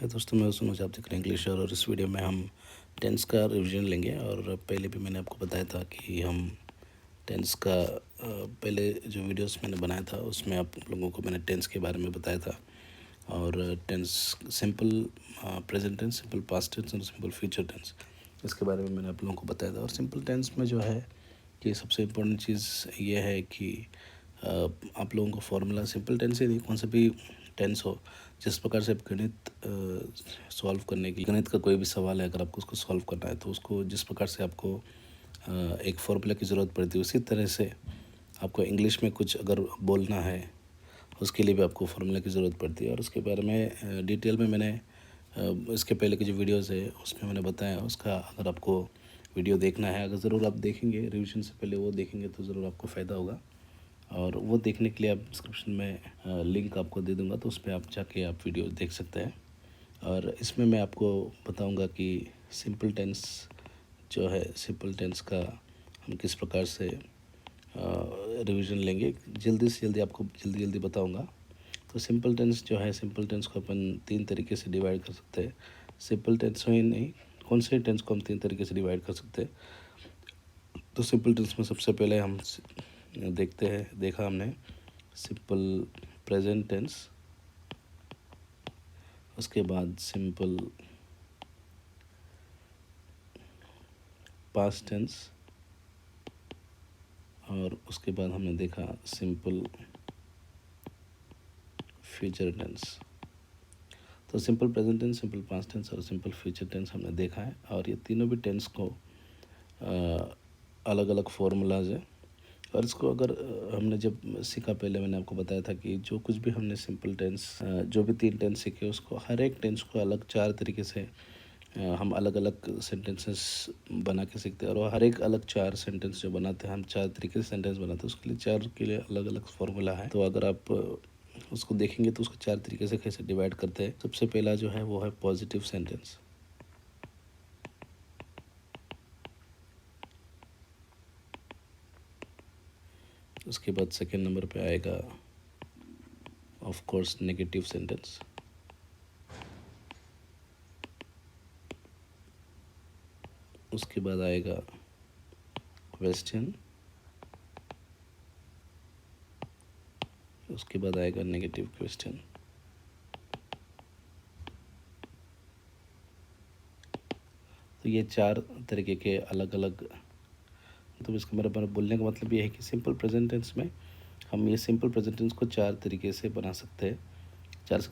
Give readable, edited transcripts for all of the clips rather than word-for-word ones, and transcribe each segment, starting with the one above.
है दोस्तों, मैं सुनो आप देख रहे हैं इंग्लिश और इस वीडियो में हम टेंस का रिवीजन लेंगे। और पहले भी मैंने आपको बताया था कि हम टेंस का पहले जो वीडियोस मैंने बनाया था उसमें आप लोगों को मैंने टेंस के बारे में बताया था। और tense simple present tense, simple past tense और सिंपल फ्यूचर टेंस, इसके बारे में मैंने आप लोगों को बताया था। और सिंपल टेंस में जो है कि सबसे इम्पोर्टेंट चीज़ ये है कि आप लोगों को फॉर्मूला सिंपल टेंस ही नहीं, कौन सा भी टेंस हो, जिस प्रकार से आप गणित सॉल्व करने की, गणित का कोई भी सवाल है अगर आपको उसको सॉल्व करना है तो उसको जिस प्रकार से आपको एक फार्मूला की ज़रूरत पड़ती है, उसी तरह से आपको इंग्लिश में कुछ अगर बोलना है उसके लिए भी आपको फार्मूला की ज़रूरत पड़ती है। और उसके बारे में डिटेल में मैंने इसके पहले के जो वीडियोज़ है उसमें मैंने बताया। उसका अगर आपको वीडियो देखना है, अगर ज़रूर आप देखेंगे, रिवीजन से पहले वो देखेंगे तो ज़रूर आपको फ़ायदा होगा। और वो देखने के लिए आप डिस्क्रिप्शन में लिंक आपको दे दूँगा, तो उस पर आप जाके आप वीडियो देख सकते हैं। और इसमें मैं आपको बताऊँगा कि सिंपल टेंस जो है, सिंपल टेंस का हम किस प्रकार से रिवीजन लेंगे, जल्दी से जल्दी आपको जल्दी बताऊँगा। तो सिंपल टेंस जो है, सिंपल टेंस को अपन 3 तरीके से डिवाइड कर सकते हैं। सिंपल टेंस में ही नहीं, कौन से टेंस को हम 3 तरीके से डिवाइड कर सकते हैं। तो सिंपल टेंस में सबसे पहले हम देखा हमने सिंपल प्रेजेंट टेंस, उसके बाद सिंपल पास्ट टेंस, और उसके बाद हमने देखा सिंपल फ्यूचर टेंस। तो simple present tense, simple past tense और सिंपल फ्यूचर टेंस हमने देखा है। और ये तीनों भी टेंस को अलग अलग फार्मूलाज है। और इसको अगर हमने जब सीखा, पहले मैंने आपको बताया था कि जो कुछ भी हमने सिंपल टेंस, जो भी 3 टेंस सीखे, उसको हर एक टेंस को अलग 4 तरीके से हम अलग अलग सेंटेंसेस बना के सीखते हैं। और हर एक अलग 4 सेंटेंस जो बनाते हैं, हम 4 तरीके से सेंटेंस बनाते हैं, उसके लिए 4 के लिए अलग अलग फार्मूला है। तो अगर आप उसको देखेंगे तो उसको 4 तरीके से कैसे डिवाइड करते हैं। सबसे पहला जो है वो है पॉजिटिव सेंटेंस। उसके बाद सेकेंड नंबर पे आएगा ऑफ कोर्स नेगेटिव सेंटेंस। उसके बाद आएगा क्वेश्चन। उसके बाद आएगा नेगेटिव क्वेश्चन। तो ये 4 तरीके के अलग अलग, तो इसका मेरा बोलने का मतलब ये है कि सिंपल प्रेजेंट टेंस में हम ये सिंपल प्रेजेंट टेंस को 4 तरीके से बना सकते हैं।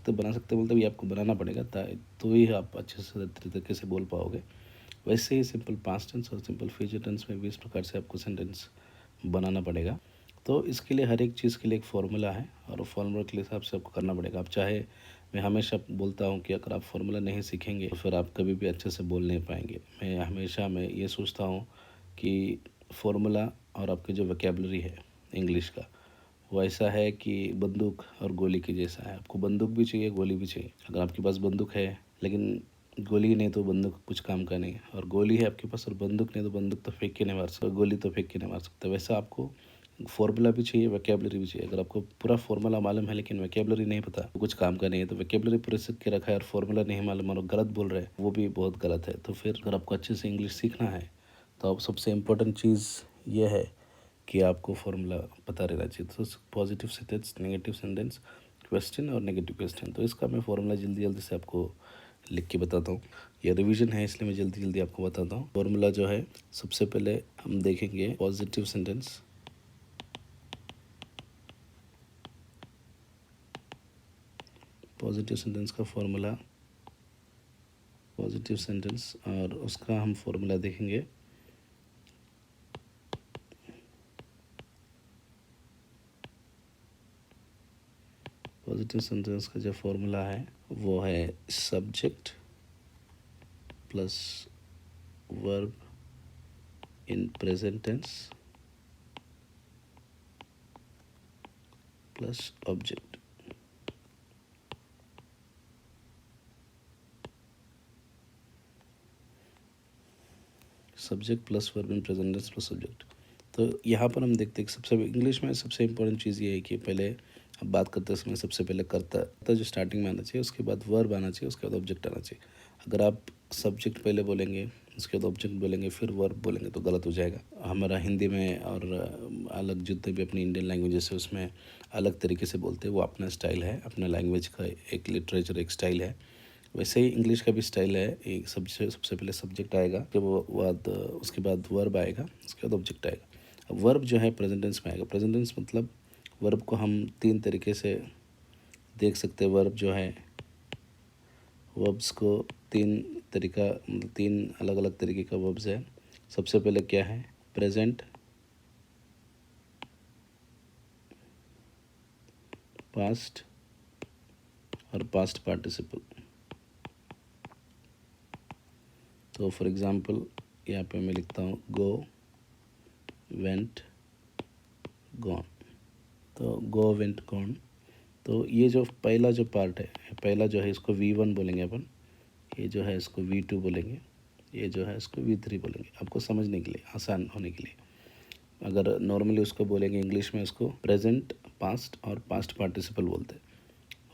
बना सकते हैं मतलब ये आपको बनाना पड़ेगा, तो ही आप अच्छे से तरीके से बोल पाओगे। वैसे ही सिंपल पास्ट टेंस और सिंपल फ्यूचर टेंस में भी इस प्रकार से आपको सेंटेंस बनाना पड़ेगा। तो इसके लिए हर एक चीज़ के लिए एक फार्मूला है, और फार्मूला के हिसाब से आपको करना पड़ेगा। आप चाहे, मैं हमेशा बोलता हूँ कि अगर आप फार्मूला नहीं सीखेंगे तो फिर आप कभी भी अच्छे से बोल नहीं पाएंगे। मैं ये सोचता हूँ कि फार्मूला और आपकी जो वोकैबुलरी है इंग्लिश का, वो ऐसा है कि बंदूक और गोली के जैसा है। आपको बंदूक भी चाहिए, गोली भी चाहिए। अगर आपके पास बंदूक है लेकिन गोली नहीं तो बंदूक कुछ काम का नहीं, और गोली है आपके पास और बंदूक नहीं तो बंदूक तो फेंक के नहीं मार सकते, गोली तो फेंक के नहीं मार सकते। वैसा आपको फॉर्मूला भी चाहिए, वोकैबुलरी भी चाहिए। अगर आपको पूरा फॉर्मूला मालूम है लेकिन वोकैबुलरी नहीं पता, तो कुछ काम का नहीं है। तो वोकैबुलरी पूरे सीख के रखा है और फॉर्मूला नहीं मालूम और गलत बोल रहे हैं, वो भी बहुत गलत है। तो फिर अगर आपको अच्छे से इंग्लिश सीखना है तो आप सबसे इम्पोर्टेंट चीज़ ये है कि आपको फॉर्मूला पता रहना चाहिए। तो positive sentence, negative sentence, question और नेगेटिव क्वेश्चन, तो इसका मैं फॉर्मूला जल्दी से आपको लिख के बताता हूँ। ये रिवीजन है इसलिए मैं जल्दी आपको बताता हूँ। फॉर्मूला जो है, सबसे पहले हम देखेंगे पॉजिटिव सेंटेंस। पॉजिटिव सेंटेंस का फॉर्मूला, पॉजिटिव सेंटेंस, और उसका हम फॉर्मूला देखेंगे। पॉजिटिव सेंटेंस का जो फॉर्मूला है वो है subject plus verb in present tens plus object. Subject plus verb in present tens plus subject. तो यहाँ पर हम देखते हैं कि सबसे इंग्लिश में सबसे इम्पोर्टेंट चीज़ ये है कि पहले अब बात करते समय सबसे पहले कर्ता जो स्टार्टिंग में आना चाहिए, उसके बाद वर्ब आना चाहिए, उसके बाद ऑब्जेक्ट आना चाहिए। अगर आप सब्जेक्ट पहले बोलेंगे, उसके बाद ऑब्जेक्ट बोलेंगे, फिर वर्ब बोलेंगे तो गलत हो जाएगा। हमारा हिंदी में और अलग जितने भी अपनी इंडियन लैंग्वेजेस है उसमें अलग तरीके से बोलते हैं, वो अपना स्टाइल है, अपना लैंग्वेज का एक लिटरेचर, एक स्टाइल है। वैसे ही इंग्लिश का भी स्टाइल है। एक सबसे पहले सब्जेक्ट आएगा, उसके बाद वर्ब आएगा, उसके बाद ऑब्जेक्ट आएगा। अब वर्ब जो है प्रेजेंट टेंस में आएगा। प्रेजेंट टेंस मतलब वर्ब को हम 3 तरीके से देख सकते हैं। वर्ब जो है, वर्ब्स को 3 अलग अलग तरीके का वर्ब्स है। सबसे पहले क्या है, प्रेजेंट, पास्ट और पास्ट पार्टिसिपल। तो फॉर एग्जांपल यहाँ पे मैं लिखता हूँ गो, वेंट, गॉन। तो गो, वेंट, गॉन। तो ये जो पहला जो पार्ट है, पहला जो है इसको V1 बोलेंगे अपन, ये जो है इसको V2 बोलेंगे, ये जो है इसको V3 बोलेंगे, आपको समझने के लिए, आसान होने के लिए। अगर नॉर्मली उसको बोलेंगे इंग्लिश में, उसको प्रेजेंट, पास्ट और पास्ट पार्टिसिपल बोलते हैं।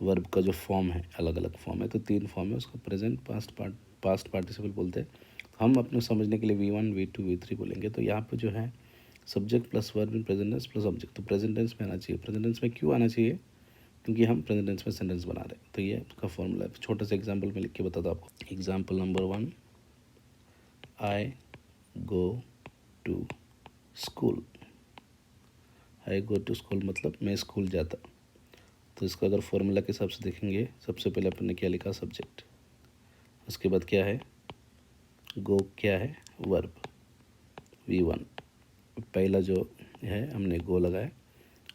वर्ब का जो फॉर्म है, अलग अलग फॉर्म है, तो 3 फॉर्म है, उसको प्रेजेंट, पास्ट पार्टिसिपल बोलते हैं। हम अपने समझने के लिए V1, V2, V3 बोलेंगे। तो यहाँ पे जो है subject plus verb in present tens plus object, तो प्रेजेंट टेंस में आना चाहिए। प्रेजेंट टेंस में क्यों आना चाहिए, क्योंकि हम प्रेजेंट टेंस में सेंटेंस बना रहे हैं। तो ये उसका फॉर्मूला है। छोटा सा एग्जांपल में लिख के बताता हूँ आपको। Example number 1, I go to school. I go to school मतलब मैं स्कूल जाता। तो इसका अगर फॉर्मूला के हिसाब से देखेंगे, सबसे पहले अपन ने क्या लिखा, सब्जेक्ट, उसके बाद क्या है, गो क्या है, वर्ब, V1। पहला जो है हमने गो लगाया,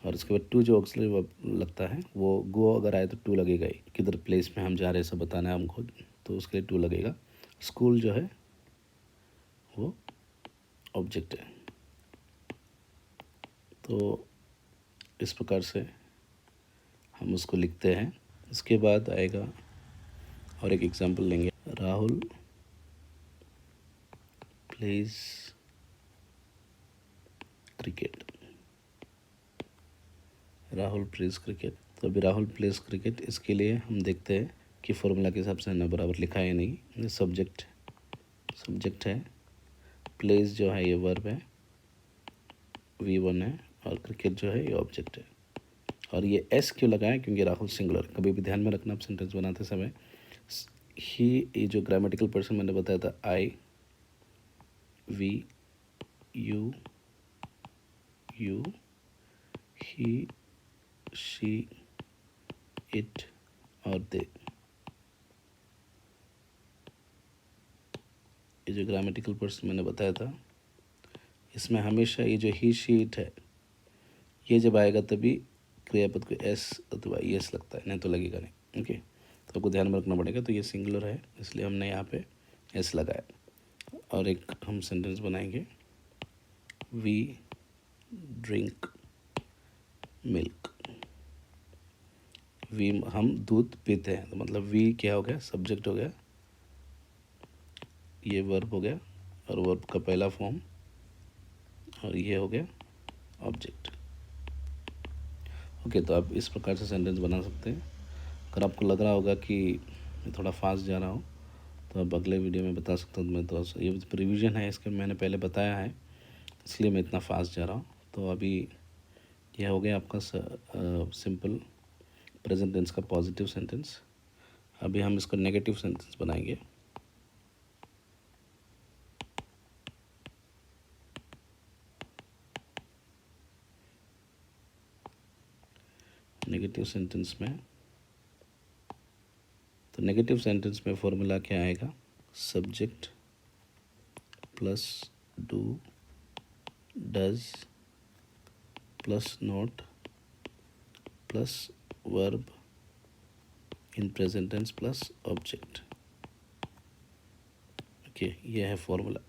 और उसके बाद टू जो ऑक्सिलरी वर्ब लगता है, वो गो अगर आए तो टू लगेगा ही, किधर प्लेस में हम जा रहे हैं सब बताना है हमको, तो उसके लिए टू लगेगा। स्कूल जो है वो ऑब्जेक्ट है। तो इस प्रकार से हम उसको लिखते हैं। इसके बाद आएगा और एक एग्जांपल लेंगे, Rahul pledge cricket. Rahul pledge cricket. तो अभी राहुल प्लेज क्रिकेट, इसके लिए हम देखते हैं कि फॉर्मूला के हिसाब से हमने बराबर लिखा है नहीं। ये सब्जेक्ट है, प्लेज जो है ये वर्ब है, V1 है, और क्रिकेट जो है ये ऑब्जेक्ट है। और ये एस क्यों लगाया, क्योंकि राहुल सिंगुलर। कभी भी ध्यान में रखना आप सेंटेंस बनाते समय, ही, ये जो ग्रामेटिकल पर्सन मैंने बताया था, I, we, you, he, she, it और दे, ये जो ग्रामेटिकल पर्सन मैंने बताया था, इसमें हमेशा ये जो ही, शी, इट है, ये जब आएगा तभी क्रियापद को एस अथवा एस लगता है, नहीं तो लगेगा नहीं। ओके, तो आपको ध्यान में रखना पड़ेगा। तो ये सिंगुलर है, इसलिए हमने यहाँ पे एस लगाया। और एक हम सेंटेंस बनाएंगे, वी ड्रिंक मिल्क। वी, हम दूध पीते हैं, तो मतलब वी क्या हो गया, सब्जेक्ट हो गया, ये वर्ब हो गया, और वर्ब का पहला फॉर्म, और ये हो गया ऑब्जेक्ट। ओके, तो आप इस प्रकार से सेंटेंस बना सकते हैं। अगर आपको लग रहा होगा कि मैं थोड़ा फास्ट जा रहा हूँ, तो आप अगले वीडियो में बता सकता हूँ। मैं तो ये रिवीजन है, इसके मैंने पहले बताया है, इसलिए मैं इतना फास्ट जा रहा हूँ। तो अभी यह हो गया आपका सिंपल प्रेजेंट टेंस का पॉजिटिव सेंटेंस। अभी हम इसका नेगेटिव सेंटेंस बनाएंगे। नेगेटिव सेंटेंस में, तो नेगेटिव सेंटेंस में फॉर्मूला क्या आएगा, subject plus do, does plus not plus verb in present tens plus object. Okay, ये है फॉर्मूला।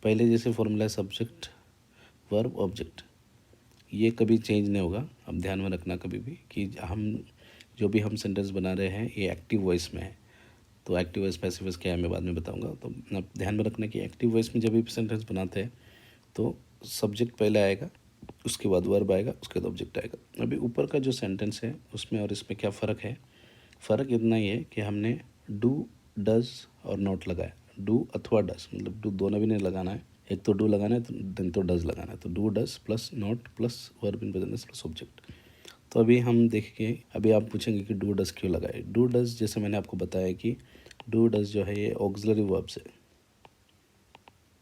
पहले जैसे फॉर्मूला है, सब्जेक्ट, वर्ब, ऑब्जेक्ट, ये कभी चेंज नहीं होगा। अब ध्यान में रखना कभी भी कि हम जो भी हम सेंटेंस बना रहे हैं ये एक्टिव वॉइस में है। तो एक्टिव वॉइस, पैसिव वॉइस क्या है मैं बाद में बताऊंगा। तो आप ध्यान में रखना कि एक्टिव वॉइस में जब भी सेंटेंस बनाते हैं तो सब्जेक्ट पहले आएगा, उसके बाद वर्ब आएगा, उसके बाद ऑब्जेक्ट आएगा। अभी ऊपर का जो सेंटेंस है उसमें और इसमें क्या फ़र्क है? फ़र्क इतना ही है कि हमने डू, डज़ और नॉट लगाया। डू अथवा डज़, मतलब डू दोनों भी नहीं लगाना है, एक तो डू लगाना है तो दिन तो डज़ लगाना है। तो do does plus not plus verb in present plus object. तो अभी हम देखेंगे, अभी आप पूछेंगे कि डू डज़ क्यों लगाए। डू डज़ जैसे मैंने आपको बताया कि डू डज़ जो है ये ऑक्सिलरी वर्ब से,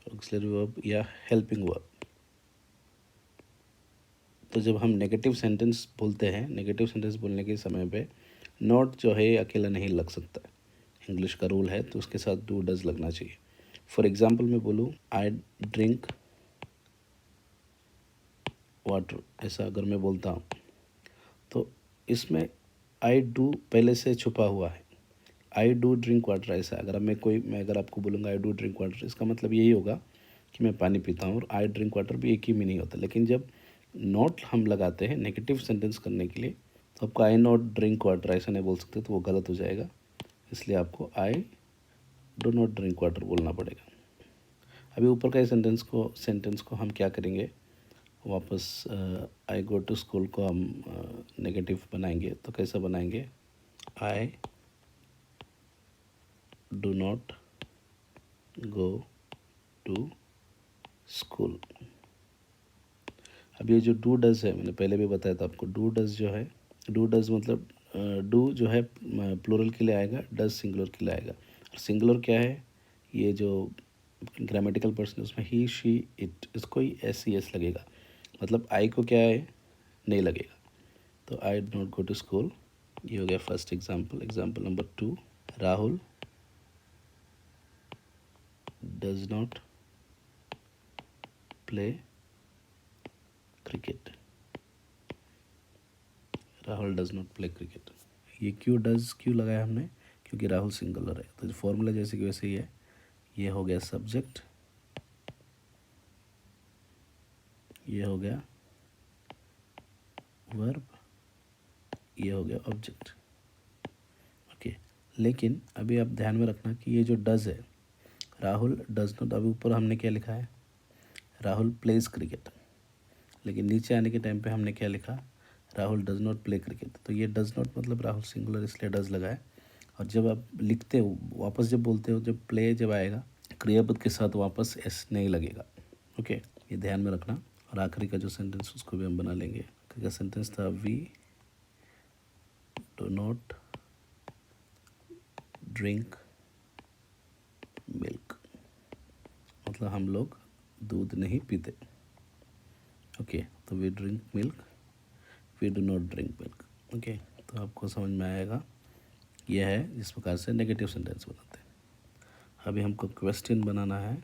ऑक्सिलरी वर्ब या हेल्पिंग वर्ब। तो जब हम नेगेटिव सेंटेंस बोलते हैं, नेगेटिव सेंटेंस बोलने के समय पे नॉट जो है अकेला नहीं लग सकता है, इंग्लिश का रूल है, तो उसके साथ डू डज़ लगना चाहिए। फॉर एग्जांपल मैं बोलूँ आई ड्रिंक वाटर, ऐसा अगर मैं बोलता हूँ तो इसमें आई डू पहले से छुपा हुआ है। आई डू ड्रिंक वाटर, ऐसा अगर मैं अगर आपको बोलूँगा आई डू ड्रिंक वाटर, इसका मतलब यही होगा कि मैं पानी पीता हूँ, और आई ड्रिंक वाटर भी एक ही मीनिंग होता है। लेकिन जब नॉट हम लगाते हैं नेगेटिव सेंटेंस करने के लिए, तो आपको आई नॉट ड्रिंक वाटर ऐसा नहीं बोल सकते, तो वो गलत हो जाएगा। इसलिए आपको आई डो नॉट ड्रिंक वाटर बोलना पड़ेगा। अभी ऊपर का सेंटेंस को हम क्या करेंगे, वापस आई गो टू स्कूल को हम नेगेटिव बनाएंगे। तो कैसा बनाएंगे, I do not go to school. अब ये जो डू डज़ है, मैंने पहले भी बताया था आपको, डू डज़ जो है, डू डज़ मतलब डू जो है प्लूरल के लिए आएगा, डज़ सिंगुलर के लिए आएगा। और सिंगुलर क्या है, ये जो ग्रामेटिकल पर्सन है उसमें ही शी इट, इसको ही एस सी एस लगेगा, मतलब आई को क्या है, नहीं लगेगा। तो I do not go to school, ये हो गया first example. Example number 2, Rahul does not play cricket. Rahul does not play cricket. ये क्यों लगाया हमने, क्योंकि राहुल सिंगुलर है, तो फॉर्मूला जैसे कि वैसे ही है। ये हो गया सब्जेक्ट, ये हो गया वर्ब, ये हो गया ऑब्जेक्ट। ओके, लेकिन अभी आप ध्यान में रखना कि ये जो डज है, राहुल डज नॉट, अभी ऊपर हमने क्या लिखा है, राहुल प्लेज क्रिकेट, लेकिन नीचे आने के टाइम पे हमने क्या लिखा, Rahul does not play cricket. तो ये डज नॉट मतलब राहुल सिंगुलर, इसलिए डज लगाए। और जब आप लिखते हो वापस, जब बोलते हो, जब प्ले जब आएगा क्रियापद के साथ, वापस एस नहीं लगेगा। ओके, ये ध्यान में रखना। और आखिरी का जो सेंटेंस उसको भी हम बना लेंगे। आखिरी का सेंटेंस था we do not drink milk, मतलब हम लोग दूध नहीं पीते। ओके, तो we drink milk, we do not drink milk. Okay, तो आपको समझ में आएगा, यह है जिस प्रकार से नेगेटिव सेंटेंस बनाते हैं। अभी हमको क्वेश्चन बनाना है,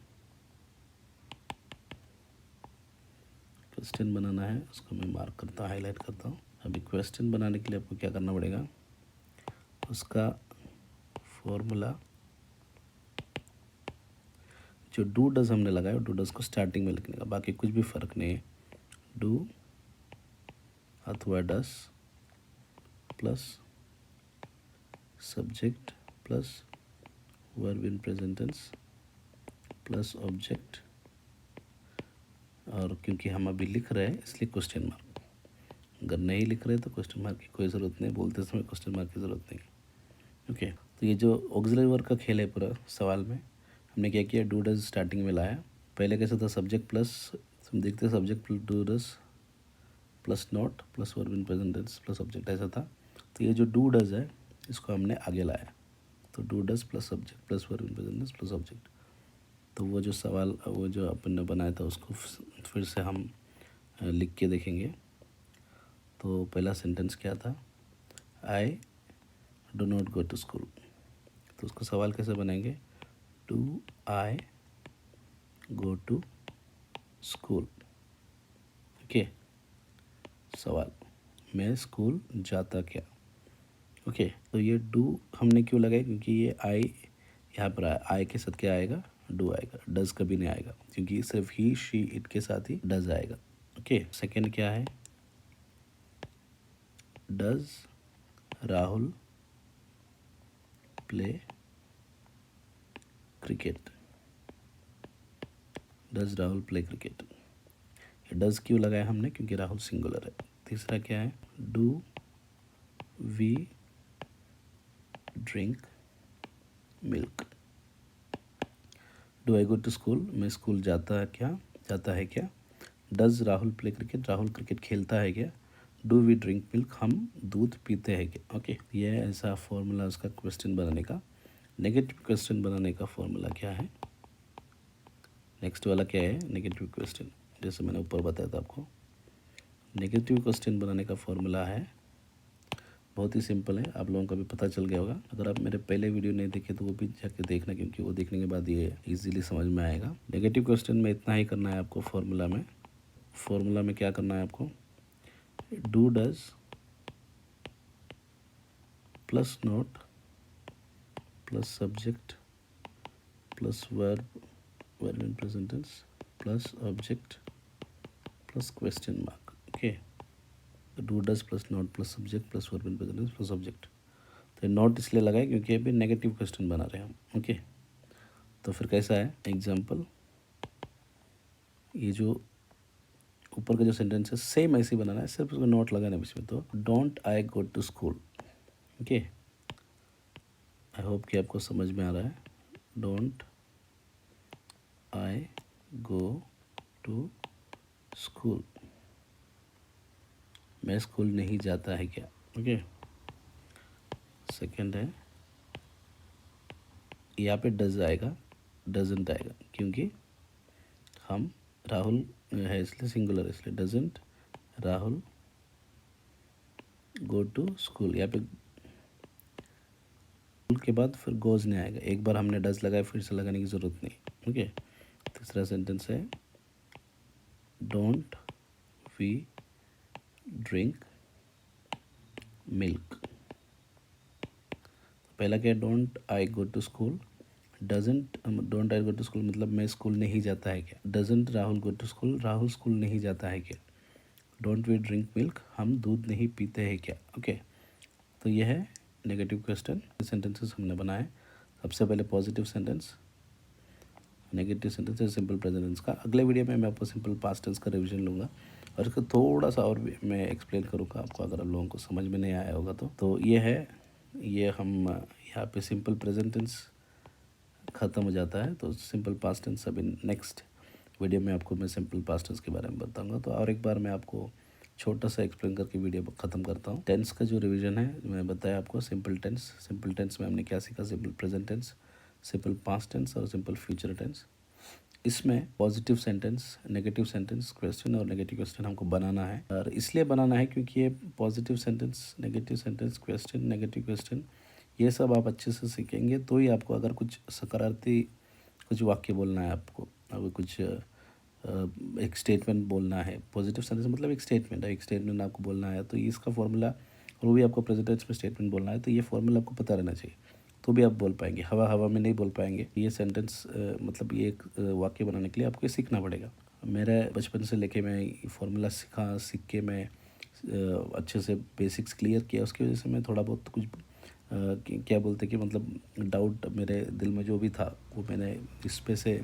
क्वेश्चन बनाना है, उसको मैं मार्क करता हूँ, हाईलाइट करता हूँ। अभी क्वेश्चन बनाने के लिए आपको क्या करना पड़ेगा, उसका फॉर्मूला जो डू डज हमने लगाया, डू डज को स्टार्टिंग में लिखने का, बाकी कुछ भी फ़र्क नहीं है। डू अथवा does plus subject plus verb in present tens plus object, और क्योंकि हम अभी लिख रहे हैं इसलिए क्वेश्चन मार्क। अगर नहीं लिख रहे तो क्वेश्चन मार्क की कोई ज़रूरत नहीं, बोलते समय क्वेश्चन मार्क की ज़रूरत नहीं। ओके, तो ये जो ऑक्सिलरी वर्ब का खेल है पूरा सवाल में, हमने क्या किया, डू डज स्टार्टिंग में लाया। पहले कैसा था, सब्जेक्ट प्लस, हम देखते subject plus do does plus not plus verb in present tens plus object, ऐसा था। तो ये जो डू डज है इसको हमने आगे लाया, तो do does plus subject plus verb in present tens plus object. तो वो जो सवाल, वो जो अपन ने बनाया था उसको फिर से हम लिख के देखेंगे। तो पहला सेंटेंस क्या था, I do not go to school. तो उसको सवाल कैसे बनाएंगे, do I go to school. Okay, सवाल, मैं स्कूल जाता क्या। ओके, तो ये डू हमने क्यों लगाई, क्योंकि ये आई यहाँ पर आया, आई के साथ क्या आएगा, डू आएगा, डज कभी नहीं आएगा, क्योंकि सिर्फ ही शी इट के साथ ही डज आएगा। ओके, सेकंड क्या है, does Rahul play cricket, does Rahul play cricket. Does क्यों लगाया हमने, क्योंकि राहुल सिंगुलर है। तीसरा क्या है, do we drink milk. Do I go to school, मैं स्कूल जाता है क्या। Does Rahul play cricket, Rahul cricket खेलता है क्या। डू वी ड्रिंक मिल्क, हम दूध पीते हैं क्या। ओके, ये है ऐसा फॉर्मूला उसका क्वेश्चन बनाने का। नेगेटिव क्वेश्चन बनाने का फॉर्मूला क्या है, नेक्स्ट वाला क्या है, नेगेटिव क्वेश्चन। जैसे मैंने ऊपर बताया था आपको, नेगेटिव क्वेश्चन बनाने का फॉर्मूला है, बहुत ही सिंपल है, आप लोगों को भी पता चल गया होगा। अगर आप मेरे पहले वीडियो नहीं देखे तो वो भी जाके देखना, क्योंकि वो देखने के बाद ये इजीली समझ में आएगा। नेगेटिव क्वेश्चन में इतना ही करना है आपको। फॉर्मूला में क्या करना है आपको, do does plus not plus subject plus verb in present tens plus object plus question mark. Okay, do does plus not plus subject plus verb in present tens plus object. तो not इसलिए लगाए क्योंकि अभी negative question बना रहे हैं हम। Okay, तो फिर कैसा है एग्जाम्पल, ये जो ऊपर का जो सेंटेंस है सेम ऐसे ही बनाना है, सिर्फ उसको नोट लगाना है इसमें। तो don't I go to school. Okay, I hope कि आपको समझ में आ रहा है। Don't I go to school, मैं स्कूल नहीं जाता है क्या। ओके, सेकंड है, यहाँ पे डज आएगा, डजंट आएगा, क्योंकि हम राहुल है इसलिए सिंगुलर, इसलिए doesn't Rahul go to school. यहाँ पे स्कूल के बाद फिर गोज नहीं आएगा, एक बार हमने डज लगाया फिर से लगाने की ज़रूरत नहीं। ओके, तीसरा सेंटेंस है, डोंट वी ड्रिंक मिल्क। पहला क्या है, don't I go to school. Don't I go to school मतलब मैं स्कूल नहीं जाता है क्या। Doesn't Rahul go to school, Rahul school नहीं जाता है क्या। डोंट वी ड्रिंक मिल्क, हम दूध नहीं पीते हैं क्या। ओके, तो ये है नेगेटिव क्वेश्चन सेंटेंसेस हमने बनाए। सबसे पहले पॉजिटिव सेंटेंस, नेगेटिव सेंटेंस है सिंपल प्रेजेंट टेंस का। अगले वीडियो में मैं आपको सिंपल पास्ट टेंस का रिवीजन लूँगा और इसको थोड़ा सा और भी मैं एक्सप्लेन करूँगा आपको, अगर आप लोगों को समझ में नहीं आया होगा तो ये है, ये हम यहाँ पे सिंपल प्रेजेंट टेंस ख़त्म हो जाता है। तो सिंपल पास्ट टेंस अभी नेक्स्ट वीडियो में आपको मैं सिंपल पास्ट टेंस के बारे में बताऊंगा। तो और एक बार मैं आपको छोटा सा एक्सप्लेन करके वीडियो ख़त्म करता हूँ। टेंस का जो रिवीजन है मैं बताया आपको, सिंपल टेंस में हमने क्या सीखा, simple present tense, simple past tense और सिंपल फ्यूचर टेंस। इसमें positive sentence, negative sentence, question और नेगेटिव क्वेश्चन हमको बनाना है, और इसलिए बनाना है क्योंकि ये positive sentence, negative sentence, question, negative question, ये सब आप अच्छे से सीखेंगे तो ही आपको, अगर कुछ सकारात्मक कुछ वाक्य बोलना है आपको, अगर कुछ एक स्टेटमेंट बोलना है, पॉजिटिव सेंटेंस मतलब एक स्टेटमेंट है, एक स्टेटमेंट आपको बोलना है, तो इसका फॉर्मूला, और वो भी आपको प्रेजेंट टेंस में स्टेटमेंट बोलना है, तो ये फॉर्मूला आपको पता रहना चाहिए, तो भी आप बोल पाएंगे। हवा हवा में नहीं बोल पाएंगे। ये सेंटेंस मतलब ये एक वाक्य बनाने के लिए आपको ये सीखना पड़ेगा। मेरे बचपन से लेके मैं ये फार्मूला सीख के मैं अच्छे से बेसिक्स क्लियर किया, उसकी वजह से मैं थोड़ा बहुत कुछ क्या बोलते कि मतलब डाउट मेरे दिल में जो भी था वो मैंने इस पे से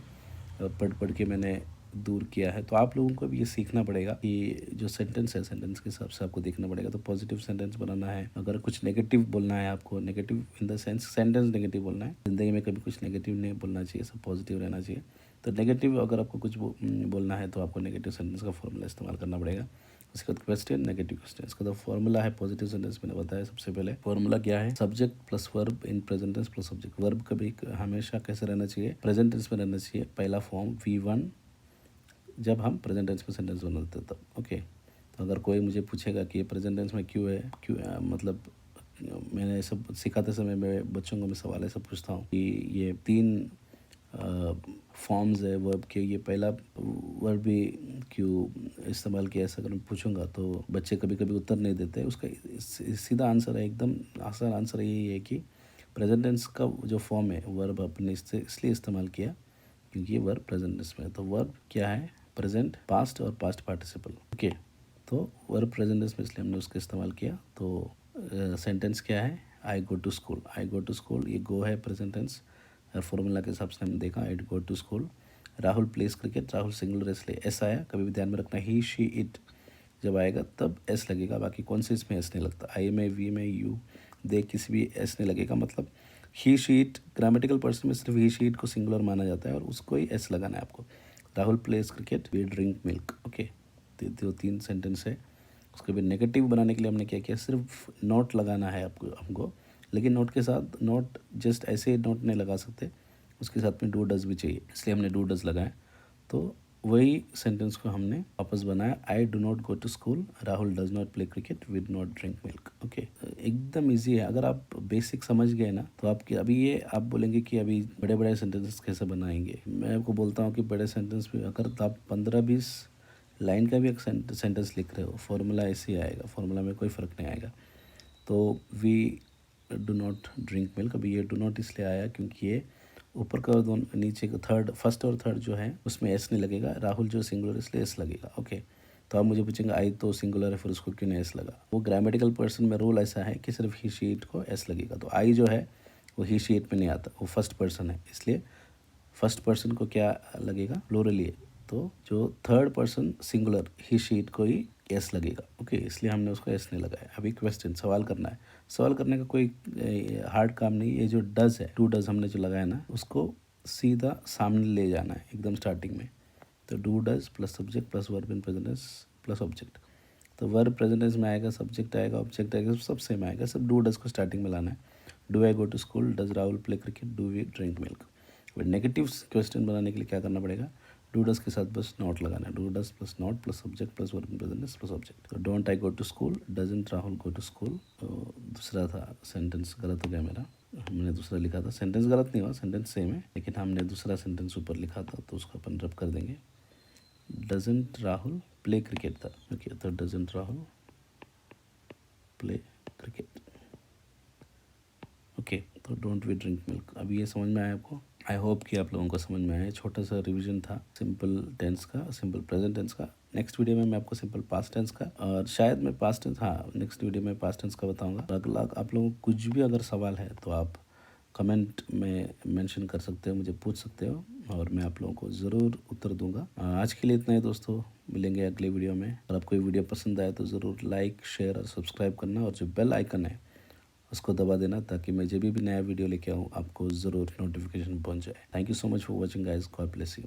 पढ़ के मैंने दूर किया है। तो आप लोगों को भी ये सीखना पड़ेगा कि जो सेंटेंस है, सेंटेंस के हिसाब से आपको देखना पड़ेगा। तो पॉजिटिव सेंटेंस बनाना है, अगर कुछ नेगेटिव बोलना है आपको, negative in the sense sentence negative बोलना है, ज़िंदगी में कभी कुछ नेगेटिव नहीं बोलना चाहिए, सब पॉजिटिव रहना चाहिए। तो नेगेटिव अगर आपको कुछ बोलना है तो आपको नेगेटिव सेंटेंस का फॉर्मूला इस्तेमाल करना पड़ेगा। उसके बाद क्वेश्चन, नेगेटिव क्वेश्चन, इसका तो फॉर्मूला है पॉजिटिव सेंटेंस मैंने बताया। सबसे पहले फॉर्मूला क्या है, subject plus verb in present tens plus subject. Verb कभी हमेशा कैसे रहना चाहिए, प्रेजेंट टेंस में रहना चाहिए, पहला फॉर्म V1 जब हम प्रेजेंट टेंस में सेंटेंस बनाते तब। ओके, तो अगर कोई मुझे पूछेगा कि ये प्रेजेंट टेंस में क्यों है, मतलब मैंने सब सिखाते समय मैं बच्चों को मैं सवाल ऐसा पूछता हूँ कि ये 3 फॉर्म्स है वर्ब के, ये पहला वर्ब भी क्यों इस्तेमाल किया, ऐसा अगर मैं पूछूंगा तो बच्चे कभी कभी उत्तर नहीं देते। उसका सीधा आंसर है, एकदम आसान आंसर यही है कि प्रेजेंट टेंस का जो फॉर्म है वर्ब अपने इसलिए इस्तेमाल किया क्योंकि ये वर्ब प्रेजेंट टेंस में है। तो वर्ब क्या है, प्रेजेंट, पास्ट और पास्ट पार्टिसिपल। ओके, तो वर्ब प्रेजेंट टेंस में इसलिए हमने उसका इस्तेमाल किया। तो सेंटेंस क्या है, I go to school. I go to school, ये गो है प्रेजेंट टेंस, फार्मूला के हिसाब से हमने देखा, I go to school. Rahul plays cricket, Rahul singular इसलिए एस आया, कभी भी ध्यान में रखना ही शी इट जब आएगा तब एस लगेगा, बाकी कौन से इसमें एस नहीं लगता, आई में, वी में, यू, दे किसी भी एस नहीं लगेगा। मतलब ही शीट ग्रामेटिकल पर्सन में सिर्फ ही शीट को सिंगुलर माना जाता है और उसको ही एस लगाना है आपको। Rahul plays cricket, we drink milk. Okay, दो तीन सेंटेंस है। उसके बाद नेगेटिव बनाने के लिए हमने क्या किया, सिर्फ नोट लगाना है आपको हमको, लेकिन नोट के साथ नोट जस्ट ऐसे नोट नहीं लगा सकते, उसके साथ में डू डज भी चाहिए, इसलिए हमने डू डज लगाए। तो वही सेंटेंस को हमने वापस बनाया, I do not go to school, Rahul does not play cricket, we do not drink milk. Okay, एकदम इजी है। अगर आप बेसिक समझ गए ना तो आपकी अभी ये आप बोलेंगे कि अभी बड़े बड़े सेंटेंसेस कैसे बनाएंगे। मैं आपको बोलता हूँ कि बड़े सेंटेंस भी अगर आप 15-20 लाइन का भी एक सेंटेंस लिख रहे हो, फॉर्मूला ऐसे ही आएगा, फॉर्मूला में कोई फ़र्क नहीं आएगा। तो we do not drink milk, अभी ये डू नॉट इसलिए आया क्योंकि ये ऊपर का दोनों नीचे का थर्ड, फर्स्ट और थर्ड जो है उसमें एस नहीं लगेगा, राहुल जो सिंगुलर इसलिए एस लगेगा। ओके, तो आप मुझे पूछेंगे आई तो सिंगुलर है फिर उसको क्यों नहीं एस लगा। वो ग्रामेटिकल पर्सन में रूल ऐसा है कि सिर्फ ही शीट को एस लगेगा, तो आई जो है वो ही शीट में नहीं आता, वो फर्स्ट पर्सन है, इसलिए फर्स्ट पर्सन को क्या लगेगा, प्लूरल है, तो जो थर्ड पर्सन सिंगुलर ही शीट को ही एस लगेगा। ओके, इसलिए हमने उसको एस नहीं लगाया। अभी क्वेश्चन सवाल करना है, सवाल करने का कोई हार्ड काम नहीं। ये जो डज है, टू डज हमने जो लगाया ना, उसको सीधा सामने ले जाना है एकदम स्टार्टिंग में। तो do does plus subject plus verb in present plus object, तो वर्ब प्रेजेंट में आएगा, सब्जेक्ट आएगा, ऑब्जेक्ट आएगा, सब सेम आएगा, सब डू डज को स्टार्टिंग में लाना है। Do I go to school, does Rahul play cricket, do we drink milk. Negative question बनाने के लिए क्या करना पड़ेगा, डू डज के साथ बस नॉट लगाना है, do does plus not plus subject plus verb in present plus object. तो don't I go to school, doesn't Rahul go to school. तो दूसरा था सेंटेंस गलत हो गया मेरा, हमने दूसरा लिखा था, सेंटेंस गलत नहीं हुआ, सेंटेंस सेम है, लेकिन हमने दूसरा सेंटेंस ऊपर लिखा था तो उसको अपन रब कर देंगे। डजंट राहुल प्ले क्रिकेट था। ओके, तो doesn't Rahul play cricket. Okay, तो डोंट वी ड्रिंक मिल्क। अभी ये समझ में आया आपको? आई होप कि आप लोगों को समझ में आया। छोटा सा रिवीजन था सिंपल टेंस का, सिंपल प्रेजेंट टेंस का। नेक्स्ट वीडियो में मैं आपको सिंपल पास्ट टेंस का और शायद मैं पास्ट टेंस, हाँ नेक्स्ट वीडियो में पास्ट टेंस का बताऊंगा। अगला आप लोगों को कुछ भी अगर सवाल है तो आप कमेंट में मेंशन कर सकते हो, मुझे पूछ सकते हो और मैं आप लोगों को ज़रूर उत्तर दूंगा। आज के लिए इतना ही दोस्तों, मिलेंगे अगले वीडियो में। अगर आपको ये वीडियो पसंद आए तो ज़रूर लाइक शेयर और सब्सक्राइब करना, और जो बेल आइकन है उसको दबा देना ताकि मैं जब भी नया वीडियो लेके आऊँ आपको ज़रूर नोटिफिकेशन पहुँच जाए। Thank you so much for watching guys, God bless you.